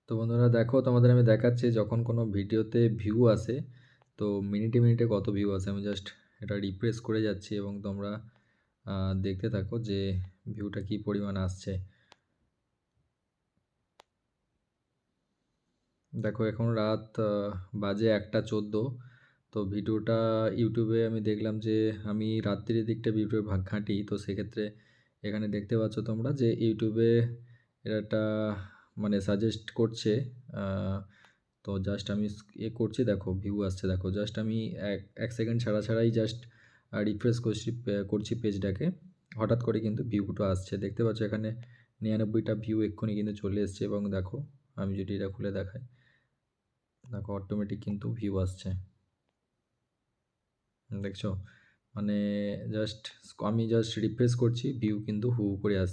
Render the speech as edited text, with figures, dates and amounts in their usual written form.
তো বন্ধুরা দেখো, তোমাদের আমি দেখাচ্ছি যখন কোনো ভিডিওতে ভিউ আসে, তো মিনিটে মিনিটে কত ভিউ আসে। আমি জাস্ট এটা রিফ্রেশ করে যাচ্ছি এবং তোমরা দেখতে থাকো যে ভিউটা কি পরিমাণ আসছে। দেখো এখন রাত বাজে 1:14। তো ভিডিওটা ইউটিউবে আমি দেখলাম যে আমি রাত্রির দিকটা ভিডিও ঘাঁটি, তো সেক্ষেত্রে এখানে দেখতে পাচ্ছ তোমরা যে ইউটিউবে এটা একটা মানে সাজেস্ট করছে। আহ, তো জাস্ট আমি করছি, দেখো ভিউ আসছে। দেখো জাস্ট আমি এক এক সেকেন্ড ছাড়া ছাড়াই জাস্ট রিফ্রেশ করছি পেজটাকে, হঠাৎ করে কিন্তু ভিউটা আসছে। দেখতে পাচ্ছ এখানে 99টা ভিউ এক্ষুনি কিন্তু চলে এসছে। এবং দেখো আমি যদি এটা খুলে দেখাই, দেখো অটোমেটিক কিন্তু ভিউ আসছে। দেখছো, মানে জাস্ট আমি জাস্ট রিফ্রেশ করছি, ভিউ কিন্তু হু হু করে আসছে।